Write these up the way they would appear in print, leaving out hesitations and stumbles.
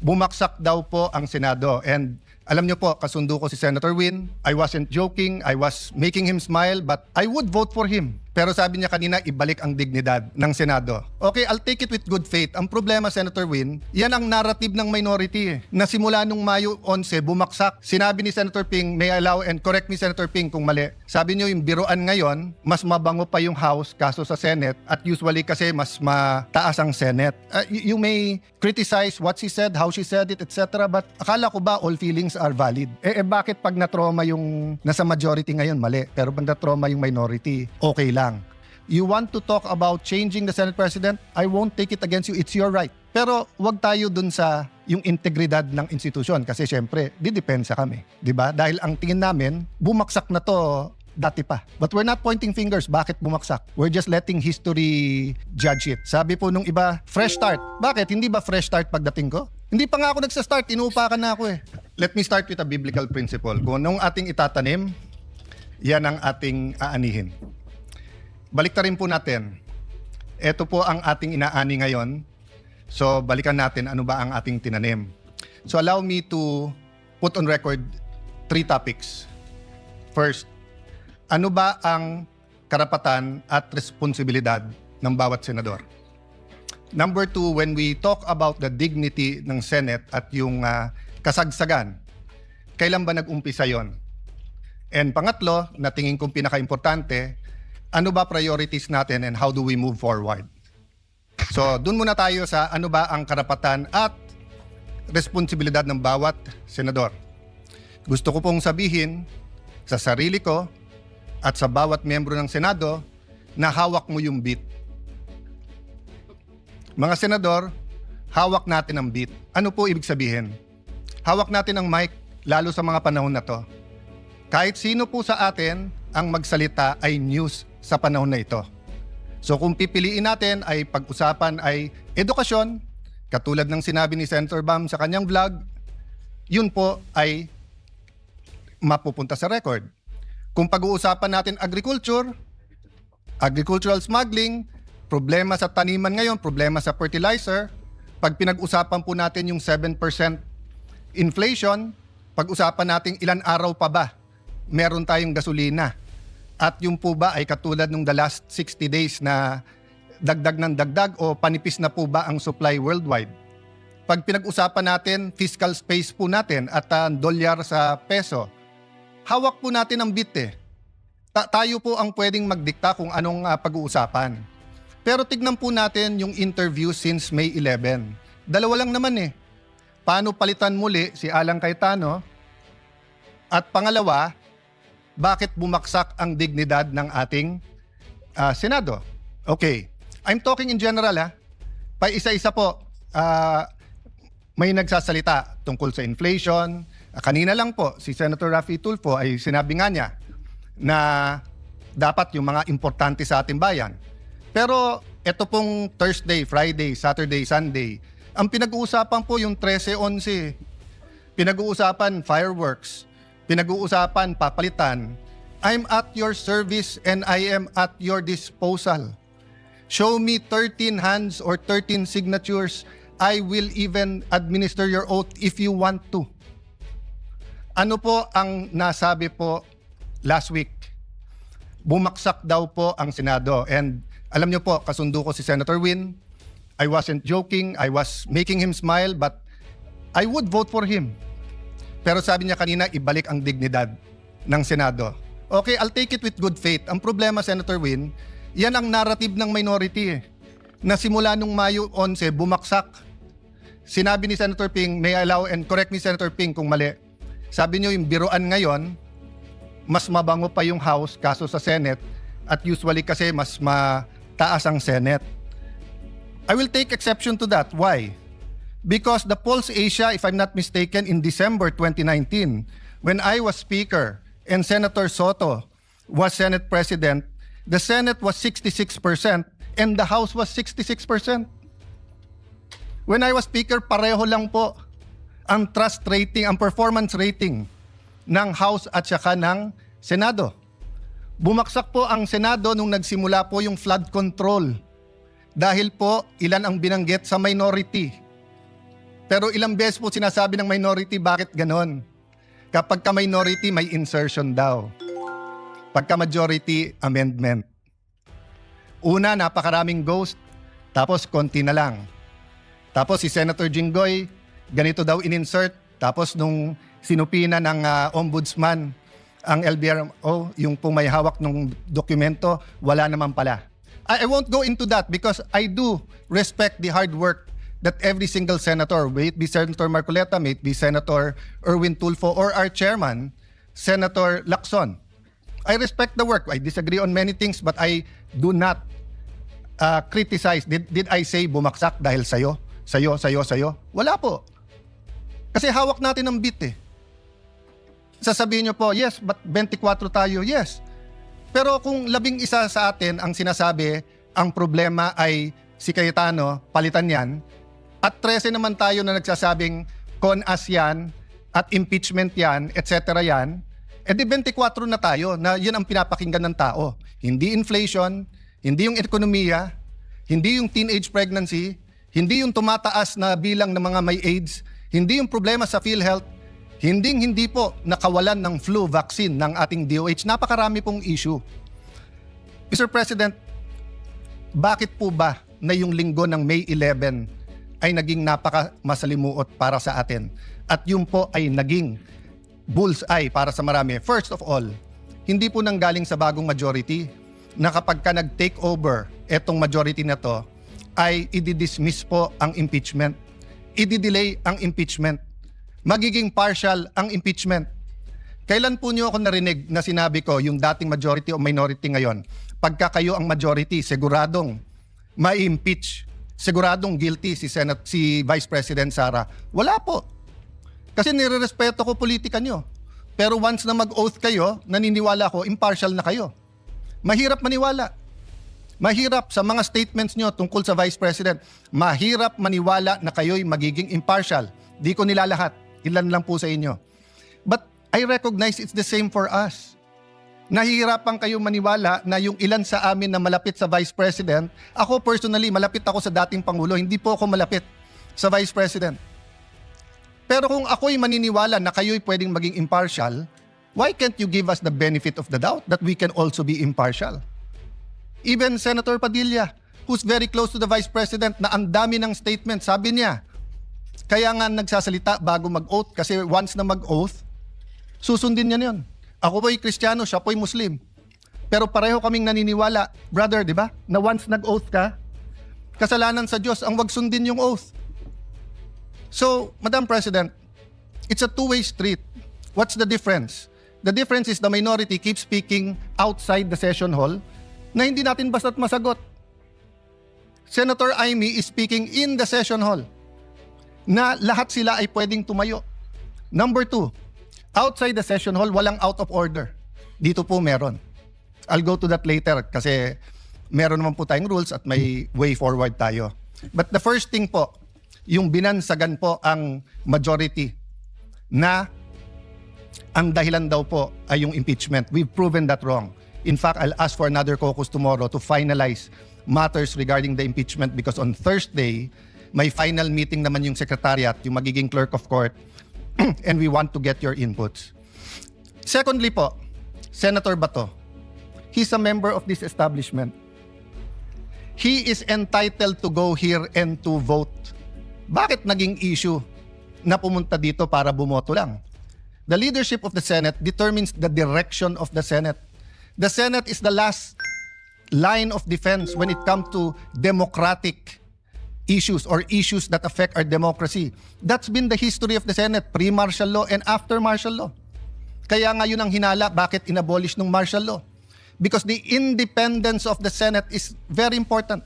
Bumaksak daw po ang Senado. And alam niyo po, kasundo ko si Senator Win. I wasn't joking. I was making him smile, but I would vote for him. Pero sabi niya kanina, ibalik ang dignidad ng Senado. Okay, I'll take it with good faith. Ang problema, Senator Win, yan ang narrative ng minority. Na simula nung Mayo 11, bumaksak. Sinabi ni Senator Ping, may I allow, and correct me Senator Ping kung mali. Sabi niyo yung biruan ngayon, mas mabango pa yung House kaso sa Senate. At usually kasi mas mataas ang Senate. You may criticize what she said, how she said it, etc. But akala ko ba all feelings are valid? Bakit pag na-trauma yung nasa majority ngayon, mali? Pero pag na-trauma yung minority, okay lang. You want to talk about changing the Senate President? I won't take it against you. It's your right. Pero wag tayo dun sa yung integridad ng institusyon kasi syempre, didepensa kami. 'Di ba? Dahil ang tingin namin, bumaksak na to dati pa. But we're not pointing fingers. Bakit bumaksak? We're just letting history judge it. Sabi po nung iba, fresh start. Bakit? Hindi ba fresh start pagdating ko? Hindi pa nga ako nagsa-start. Inuupakan na ako eh. Let me start with a biblical principle. Kung anong ating itatanim, yan ang ating aanihin. Baliktarin po natin. Ito po ang ating inaani ngayon. So, balikan natin ano ba ang ating tinanim. So, allow me to put on record 3 topics. First, ano ba ang karapatan at responsibilidad ng bawat senador? Number 2, when we talk about the dignity ng Senate at yung kasagsagan, kailan ba nag-umpisa yon? And pangatlo, na tingin kong pinaka-importante, ano ba priorities natin and how do we move forward? So, dun muna tayo sa ano ba ang karapatan at responsibilidad ng bawat senador. Gusto ko pong sabihin sa sarili ko at sa bawat miyembro ng Senado na hawak mo yung beat. Mga senador, hawak natin ang beat. Ano po ibig sabihin? Hawak natin ang mic, lalo sa mga panahon na to. Kahit sino po sa atin ang magsalita ay news sa panahon na ito. So kung pipiliin natin ay pag-usapan ay edukasyon, katulad ng sinabi ni Senator Bam sa kanyang vlog, yun po ay mapupunta sa record. Kung pag-uusapan natin agriculture, agricultural smuggling, problema sa taniman ngayon, problema sa fertilizer, pag pinag-usapan po natin yung 7% inflation, pag-usapan natin ilan araw pa ba meron tayong gasolina. At yung po ba ay katulad nung the last 60 days na dagdag ng dagdag o panipis na po ba ang supply worldwide? Pag pinag-usapan natin, fiscal space po natin at dolyar sa peso, hawak po natin ang beat eh. Tayo po ang pwedeng magdikta kung anong pag-uusapan. Pero tignan po natin yung interview since May 11. Dalawa lang naman eh. Paano palitan muli si Alan Cayetano? At pangalawa, bakit bumaksak ang dignidad ng ating Senado? Okay. I'm talking in general ha. Pa isa-isa po, may nagsasalita tungkol sa inflation. Kanina lang po, si Senator Raffy Tulfo ay sinabi nga niya na dapat yung mga importante sa ating bayan. Pero ito pong Thursday, Friday, Saturday, Sunday, ang pinag-uusapan po yung 13-11. Pinag-uusapan fireworks. Pinag-uusapan papalitan. I'm at your service and I am at your disposal. Show me 13 hands or 13 signatures. I will even administer your oath if you want to. Ano po ang nasabi po last week? Bumaksak daw po ang Senado. And alam niyo po, kasundo ko si Senator Win. I wasn't joking. I was making him smile, but I would vote for him. Pero sabi niya kanina, ibalik ang dignidad ng Senado. Okay, I'll take it with good faith. Ang problema, Senator Win, yan ang narrative ng minority na simula nung Mayo 11, bumaksak. Sinabi ni Senator Ping, may I allow, and correct me Senator Ping kung mali. Sabi niyo yung biruan ngayon, mas mabango pa yung House kaso sa Senate at usually kasi mas mataas ang Senate. I will take exception to that. Why? Because the Pulse Asia, if I'm not mistaken, in December 2019, when I was Speaker and Senator Soto was Senate President, the Senate was 66% and the House was 66%. When I was Speaker, pareho lang po ang trust rating, ang performance rating ng House at saka ng Senado. Bumaksak po ang Senado nung nagsimula po yung flood control dahil po ilan ang binanggit sa minority. Pero ilang beses po sinasabi ng minority, bakit ganon? Kapag ka minority, may insertion daw. Pagka majority, amendment. Una, napakaraming ghost, tapos konti na lang. Tapos si Senator Jinggoy, ganito daw in-insert. Tapos nung sinupina ng ombudsman, ang LBRO, yung pong may hawak ng dokumento, wala naman pala. I won't go into that because I do respect the hard work that every single senator, may it be Senator Marcoleta, may it be Senator Erwin Tulfo, or our chairman, Senator Lacson. I respect the work. I disagree on many things, but I do not criticize. Did I say bumaksak dahil sa'yo? Sa'yo? Wala po. Kasi hawak natin ang bit eh. Sasabihin nyo po, yes, but 24 tayo, yes. Pero kung 11 sa atin ang sinasabi, ang problema ay si Cayetano, palitan yan, at 13 naman tayo na nagsasabing con-as yan, at impeachment yan, etc. yan, edi 24 na tayo na yun ang pinapakinggan ng tao. Hindi inflation, hindi yung ekonomiya, hindi yung teenage pregnancy, hindi yung tumataas na bilang ng mga may AIDS, hindi yung problema sa PhilHealth, hindi po nakawalan ng flu vaccine ng ating DOH. Napakarami pong issue. Mr. President, bakit po ba na yung linggo ng May 11 ay naging napaka-masalimuot para sa atin? At yun po ay naging bullseye para sa marami. First of all, hindi po nanggaling sa bagong majority na kapag ka nag-take over etong majority na to, ay i-dismiss po ang impeachment. I-delay ang impeachment. Magiging partial ang impeachment. Kailan po niyo ako narinig na sinabi ko yung dating majority o minority ngayon? Pagka kayo ang majority, siguradong ma-impeach, siguradong guilty si Vice President Sara. Wala po. Kasi nirerespeto ko politika niyo. Pero once na mag-oath kayo, naniniwala ko, impartial na kayo. Mahirap maniwala. Mahirap sa mga statements niyo tungkol sa Vice President. Mahirap maniwala na kayo'y magiging impartial. Di ko nilalahat. Ilan lang po sa inyo. But I recognize it's the same for us. Nahihirapan kayo maniwala na yung ilan sa amin na malapit sa Vice President, ako personally, malapit ako sa dating Pangulo, hindi po ako malapit sa Vice President. Pero kung ako'y maniniwala na kayo'y pwedeng maging impartial, why can't you give us the benefit of the doubt that we can also be impartial? Even Senator Padilla, who's very close to the Vice President, na ang dami ng statement, sabi niya, kaya nga nagsasalita bago mag-oath kasi once na mag-oath, susundin niya yun. Ako po'y Kristiyano, siya po'y Muslim. Pero pareho kaming naniniwala, brother, di ba? Na once nag-oath ka, kasalanan sa Diyos ang wag sundin yung oath. So, Madam President, it's a two-way street. What's the difference? The difference is the minority keeps speaking outside the session hall na hindi natin basta't masagot. Senator Amy is speaking in the session hall na lahat sila ay pwedeng tumayo. Number 2, outside the session hall, walang out of order. Dito po meron. I'll go to that later kasi meron naman po tayong rules at may way forward tayo. But the first thing po, yung binansagan po ang majority na ang dahilan daw po ay yung impeachment. We've proven that wrong. In fact, I'll ask for another caucus tomorrow to finalize matters regarding the impeachment because on Thursday, may final meeting naman yung secretariat, yung magiging clerk of court, and we want to get your inputs. Secondly po, Senator Bato, he's a member of this establishment. He is entitled to go here and to vote. Bakit naging issue na pumunta dito para bumoto lang? The leadership of the Senate determines the direction of the Senate. The Senate is the last line of defense when it comes to democratic issues or issues that affect our democracy. That's been the history of the Senate, pre-martial law and after martial law. Kaya nga yun ang hinala, bakit inabolish ng martial law? Because the independence of the Senate is very important.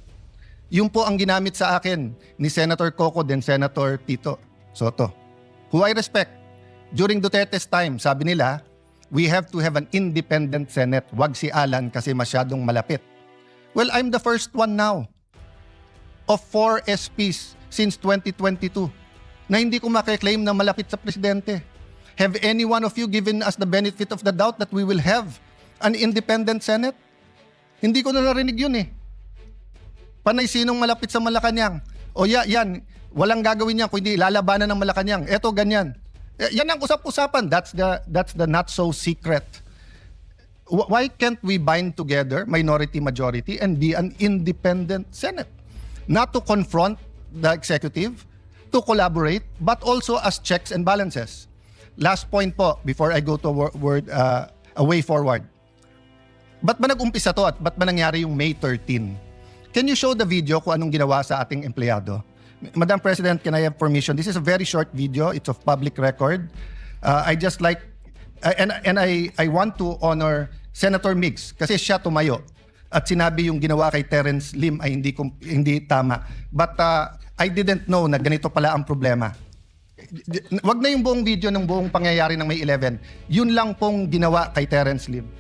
Yun po ang ginamit sa akin ni Senator Coco then Senator Tito Soto, who I respect. During Duterte's time, sabi nila, we have to have an independent Senate. Wag si Alan kasi masyadong malapit. Well, I'm the first one now of 4 SPs since 2022 na hindi ko makiklaim na malapit sa presidente. Have any one of you given us the benefit of the doubt that we will have an independent Senate? Hindi ko na narinig yun eh. Panay sinong malapit sa Malacanang? O yan, Walang gagawin niya kundi lalabanan ng Malacanang. Eto ganyan. Yan ang usap-usapan. That's the not so secret. Why can't we bind together minority majority and be an independent Senate? Not to confront the executive, to collaborate, but also as checks and balances. Last point po before I go to a way forward. Ba't ba nag-umpisa to at ba't ba nangyari yung May 13? Can you show the video kung anong ginawa sa ating empleyado? Madam President, can I have permission? This is a very short video. It's of public record. I just like, and I want to honor Senator Migs kasi siya tumayo at sinabi yung ginawa kay Terence Lim ay hindi tama. But I didn't know na ganito pala ang problema. Wag na yung buong video ng buong pangyayari ng May 11. Yun lang pong ginawa kay Terence Lim.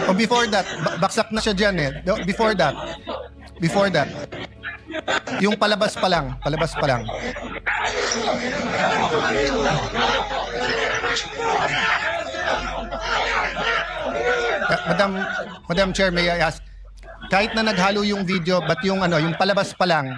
O before that, baksak na siya dyan eh. Before that, yung palabas pa lang. Madam Chair, may I ask, kahit na naghalo yung video, but yung palabas pa lang.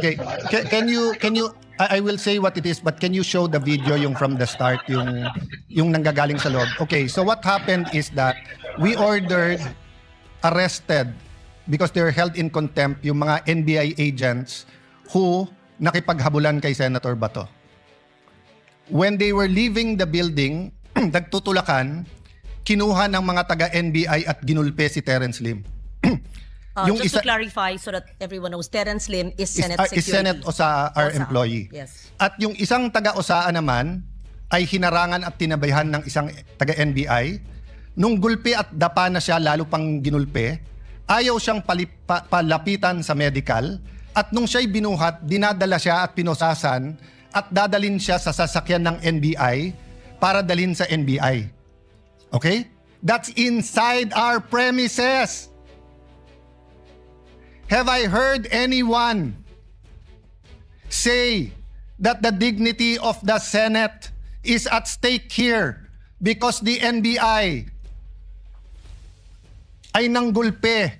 Okay, can you I will say what it is, but can you show the video yung from the start, yung nanggagaling sa loob? Okay, so what happened is that we arrested because they're held in contempt yung mga NBI agents who nakipaghabulan kay Senator Bato. When they were leaving the building, nagtutulakan, kinuha ng mga taga-NBI at ginulpe si Terence Lim. Just to clarify so that everyone knows, Terence Lim is Senate Security. Is Senate OSA, our employee. Yes. At yung isang taga-OSA naman ay hinarangan at tinabayhan ng isang taga-NBI. Nung gulpi at dapa na siya, lalo pang ginulpe, ayaw siyang palapitan sa medical. At nung siya'y binuhat, dinadala siya at pinosasan at dadalin siya sa sasakyan ng NBI para dalhin sa NBI. Okay? That's inside our premises. Have I heard anyone say that the dignity of the Senate is at stake here because the NBI ay nanggulpe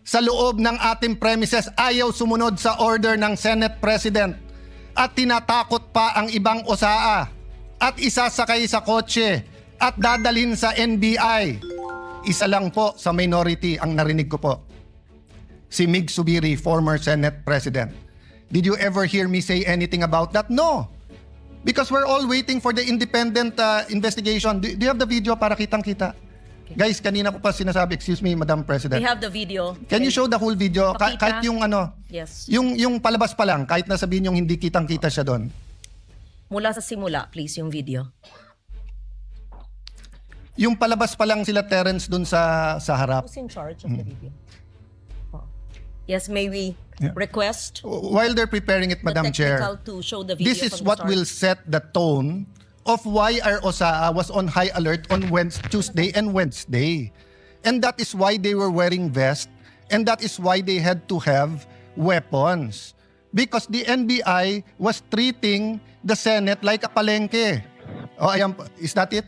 sa loob ng ating premises, ayaw sumunod sa order ng Senate President at tinatakot pa ang ibang OSAA at isasakay sa kotse at dadalhin sa NBI? Isa lang po sa minority ang narinig ko po. Si Mig Subiri, former Senate President. Did you ever hear me say anything about that? No. Because we're all waiting for the independent investigation. Do you have the video para kitang-kita? Okay. Guys, kanina ko pa sinasabi, excuse me, Madam President. We have the video. Can you show the whole video? Pakita. Kahit yung Yes. yung palabas pa lang, kahit na sabihin yung hindi kitang-kita siya doon. Mula sa simula, please, yung video. Yung palabas pa lang sila Terence doon sa harap. Who's in charge of the video? Yes, may we request While they're preparing it, Madam Chair, to show the video this is from the what start. will set the tone of why our OSAA was on high alert on Tuesday and Wednesday. And that is why they were wearing vests, and that is why they had to have weapons. Because the NBI was treating the Senate like a palengke. Oh, ayan, is that it?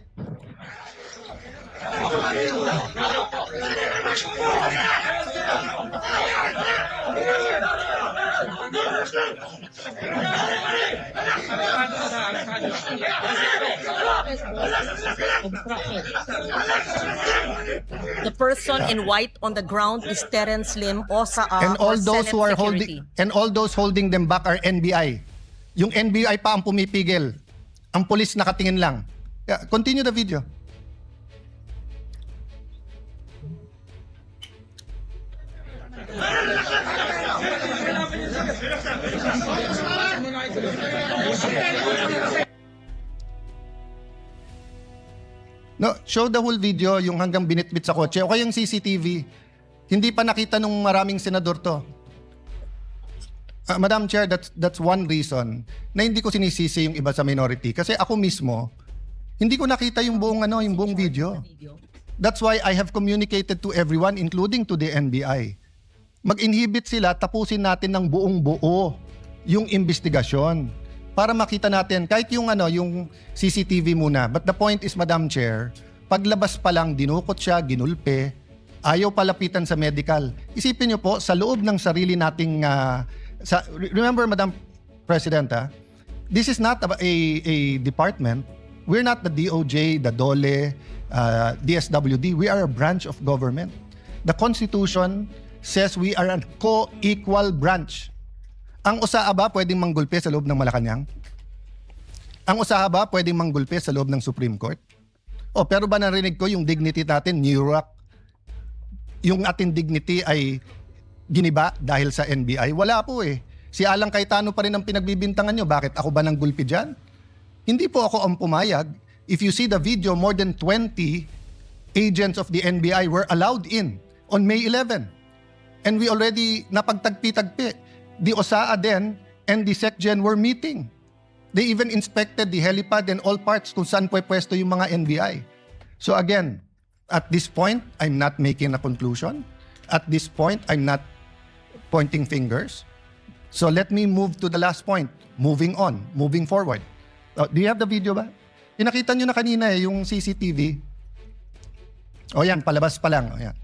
The person in white on the ground is Terence Lim, OSAA, And all or those Senate who are Security. holding them back are NBI. Yung NBI pa ang pumipigil. Ang pulis nakatingin lang. Yeah, continue the video. No, show the whole video, yung hanggang binitbit sa kotse, o kaya yung CCTV. Hindi pa nakita nung maraming senador to. Madam Chair, that's one reason na hindi ko sinisisi yung iba sa minority. Kasi ako mismo, hindi ko nakita yung buong, yung buong video. That's why I have communicated to everyone, including to the NBI. Mag-inhibit sila, tapusin natin ng buong buo yung investigasyon para makita natin kahit yung yung CCTV muna. But the point is, Madam Chair, paglabas pa lang dinukot siya, ginulpe, ayaw palapitan sa medical. Isipin niyo po sa loob ng sarili nating remember, Madam President, this is not a department. We're not the DOJ, the DOLE, DSWD. We are a branch of government. The Constitution says we are a co-equal branch. Ang USAA ba pwedeng manggulpe sa loob ng Malacanang? Ang USAA ba pwedeng manggulpe sa loob ng Supreme Court? Pero ba narinig ko yung dignity natin, New York? Yung ating dignity ay giniba dahil sa NBI? Wala po eh. Si Alang Cayetano pa rin ang pinagbibintangan nyo. Bakit ako ba nang gulpi dyan? Hindi po ako ang pumayag. If you see the video, more than 20 agents of the NBI were allowed in on May 11. And we already napagtagpi-tagpi. The OSAA then and the SecGen were meeting. They even inspected the helipad and all parts kung saan pwesto yung mga NBI. So again, at this point, I'm not making a conclusion. At this point, I'm not pointing fingers. So let me move to the last point. Moving on, moving forward. Do you have the video ba? Pinakita nyo na kanina yung CCTV. Yan, palabas pa lang. Yan.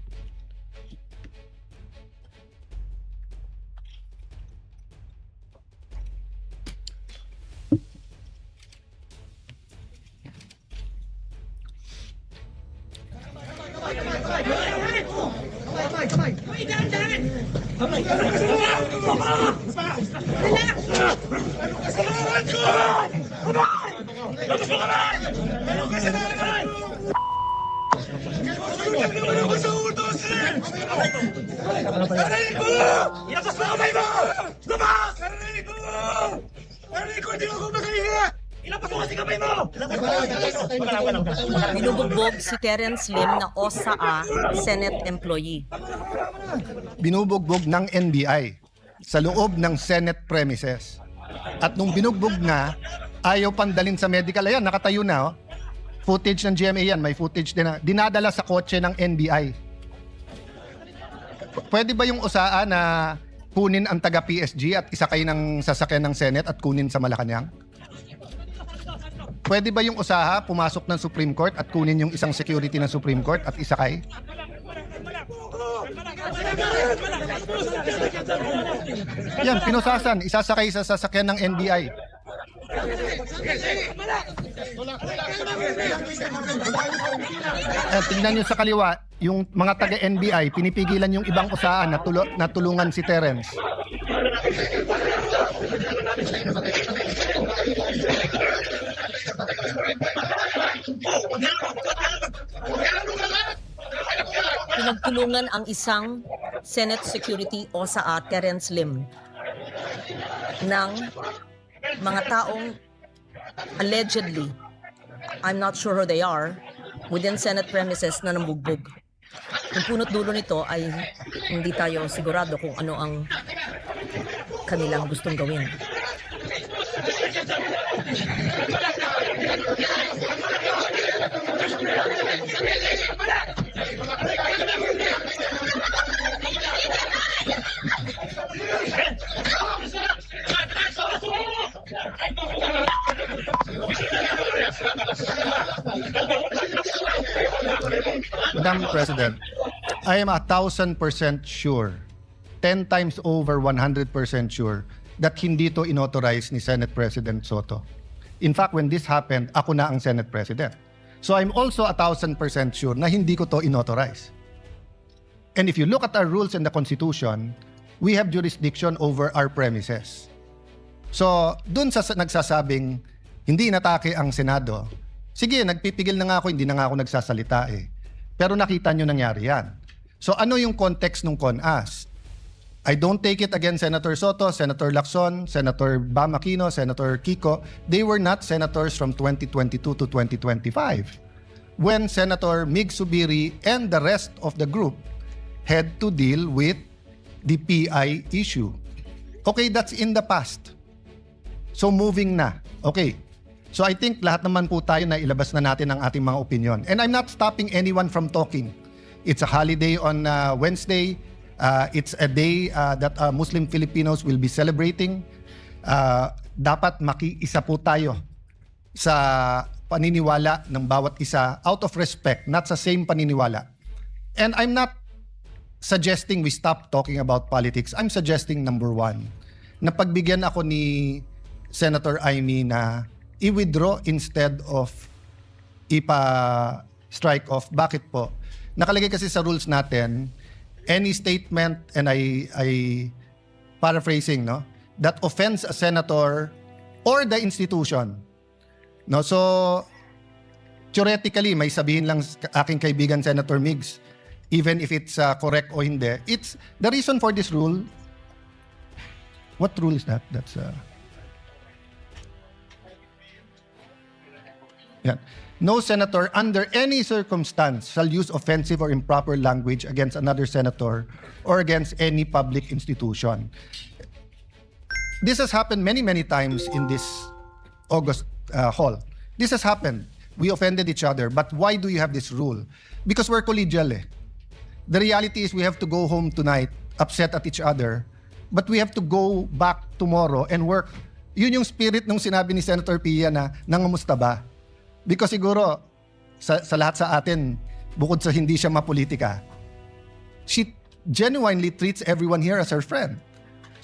Binubugbog si Terence Lim na OSAA Senate employee. Binubugbog ng NBI sa loob ng Senate premises. At nung binugbog na, ayaw pandalin sa medical. Ayan, nakatayo na. Footage ng GMA yan, may footage din na. Dinadala sa kotse ng NBI. Pwede ba yung USAA na kunin ang taga PSG at isakay ng sasakyan ng Senate at kunin sa Malacanang? Pwede ba yung USAA pumasok ng Supreme Court at kunin yung isang security ng Supreme Court at isakay? Yan, pinusasan, isasakay sa sasakyan ng NBI. Tingnan nyo sa kaliwa, yung mga taga-NBI, pinipigilan yung ibang USAA na tulungan si Terence. Pinagtulungan ang isang Senate Security OSAA Terence Lim ng mga taong allegedly, I'm not sure who they are, within Senate premises na nambugbog. Yung punot dulo nito ay hindi tayo sigurado kung ano ang kanilang gustong gawin. Madam President, I am 1,000% sure, 10 times over 100% sure that hindi to inauthorize ni Senate President Soto. In fact, when this happened, ako na ang Senate President. So I'm also 1,000% sure na hindi ko to inauthorize. And if you look at our rules and the Constitution, we have jurisdiction over our premises. So, dun sa nagsasabing hindi inatake ang Senado, sige, nagpipigil na nga ako, hindi na nga ako nagsasalita eh. Pero nakita nyo nangyari yan. So ano yung context ng CONAS? I don't take it against Senator Soto, Senator Lacson, Senator Bam Aquino, Senator Kiko. They were not senators from 2022 to 2025. when Senator Mig Subiri and the rest of the group had to deal with the PI issue. Okay, that's in the past. So moving na. Okay. So I think lahat naman po tayo na ilabas na natin ang ating mga opinion. And I'm not stopping anyone from talking. It's a holiday on Wednesday. It's a day that Muslim Filipinos will be celebrating. Dapat makiisa po tayo sa paniniwala ng bawat isa out of respect, not sa same paniniwala. And I'm not suggesting we stop talking about politics. I'm suggesting number one, na pagbigyan ako ni Senator Amy na i-withdraw instead of ipa-strike off. Bakit po? Nakalagay kasi sa rules natin, any statement, and I paraphrasing, no, that offends a senator or the institution. No, so theoretically, may sabihin lang aking kaibigan Senator Migs, even if it's correct o hindi. It's the reason for this rule. What rule is that? That's yeah. No senator under any circumstance shall use offensive or improper language against another senator or against any public institution. This has happened many times in this August hall. This has happened. We offended each other. But why do you have this rule? Because we're collegial eh. The reality is we have to go home tonight upset at each other, but we have to go back tomorrow and work. Yun yung spirit nung sinabi ni Senator Pia na nangamusta ba? Because siguro sa lahat sa atin, bukod sa hindi siya mapolitika, she genuinely treats everyone here as her friend.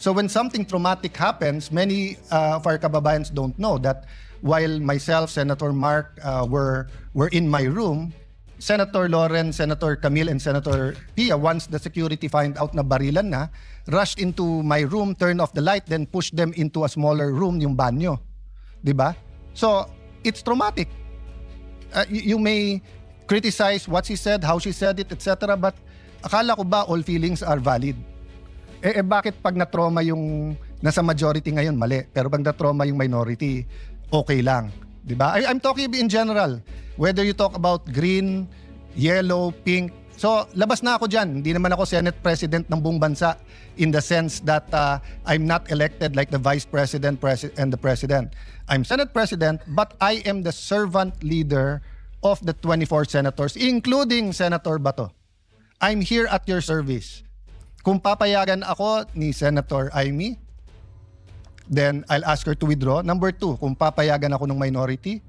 So when something traumatic happens, many of our kababayans don't know that while myself, Senator Mark were in my room, Senator Loren, Senator Camille, and Senator Pia, once the security find out na barilan na, rushed into my room, turned off the light, then pushed them into a smaller room, yung banyo. Diba? So, it's traumatic. You may criticize what she said, how she said it, etc. But akala ko ba all feelings are valid? Bakit pag na-trauma yung nasa majority ngayon, mali. Pero pag na-trauma yung minority, okay lang. Diba? I'm talking in general. Whether you talk about green, yellow, pink. So, labas na ako dyan. Hindi naman ako Senate President ng buong bansa in the sense that I'm not elected like the Vice President and the President. I'm Senate President, but I am the servant leader of the 24 senators, including Senator Bato. I'm here at your service. Kung papayagan ako ni Senator Amy, then I'll ask her to withdraw. Number two, kung papayagan ako ng minority,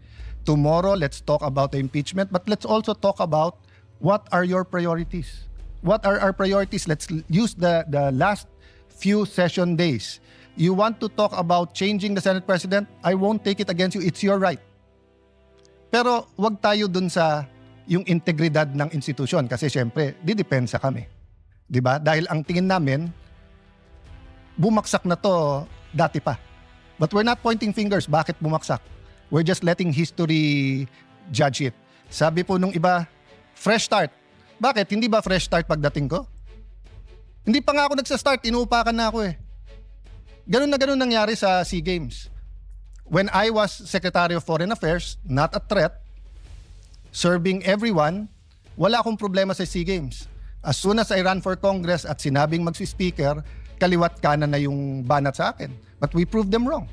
tomorrow let's talk about the impeachment, but let's also talk about what are your priorities. What are our priorities? Let's use the last few session days. You want to talk about changing the Senate President? I won't take it against you. It's your right. Pero wag tayo dun sa yung integridad ng institusyon kasi syempre, didepensa kami. 'Di ba? Dahil ang tingin namin, bumaksak na to dati pa. But we're not pointing fingers. Bakit bumaksak? We're just letting history judge it. Sabi po nung iba, fresh start. Bakit? Hindi ba fresh start pagdating ko? Hindi pa nga ako nagsa-start, inuupakan na ako eh. Ganun nangyari sa SEA Games. When I was Secretary of Foreign Affairs, not a threat, serving everyone, wala akong problema sa SEA Games. As soon as I ran for Congress at sinabing magsi-speaker, kaliwat kanan na yung banat sa akin. But we proved them wrong.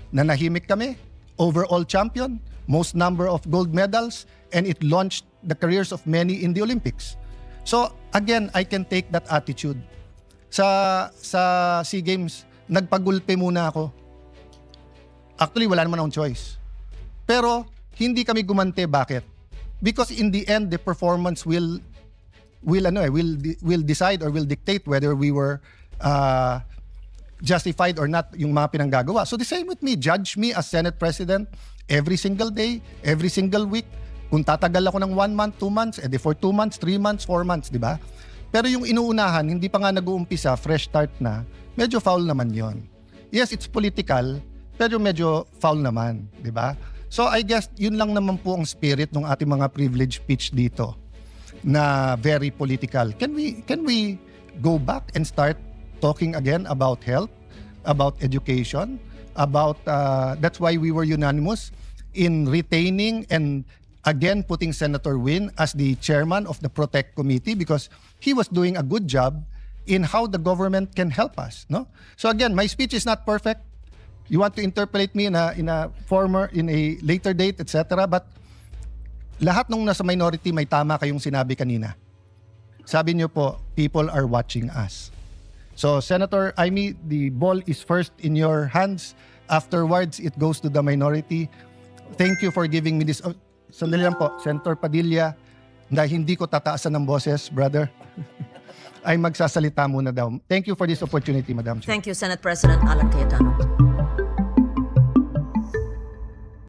Nanahimik kami, overall champion, most number of gold medals, and it launched the careers of many in the Olympics. So again, I can take that attitude. Sa SEA Games, nagpagulpe muna ako. Actually, wala naman akong choice. Pero hindi kami gumante. Bakit? Because in the end, the performance will decide or will dictate whether we were justified or not yung mga pinanggagawa. So the same with me. Judge me as Senate President every single day, every single week. Kung tatagal ako ng 1 month, 2 months, edi for 2 months, 3 months, 4 months, di ba? Pero yung inuunahan, hindi pa nga nag-uumpisa, fresh start na, medyo foul naman yon. Yes, it's political, pero medyo foul naman, di ba? So I guess yun lang naman po ang spirit ng ating mga privilege speech dito na very political. Can we go back and start talking again about health, about education, about that's why we were unanimous in retaining and again putting Senator Win as the chairman of the Protect Committee because he was doing a good job in how the government can help us, no? So again, my speech is not perfect. You want to interpolate me in a later date, etc. But lahat nung nasa minority may tama kayong sinabi kanina. Sabi niyo po, people are watching us. So Senator Amy, the ball is first in your hands. Afterwards, it goes to the minority. Thank you for giving me this. Sandali lang po, Senator Padilla, na hindi ko tataasan ng boses, brother, ay magsasalita muna daw. Thank you for this opportunity, Madam Chair. Thank you, Senate President Alan Cayetano.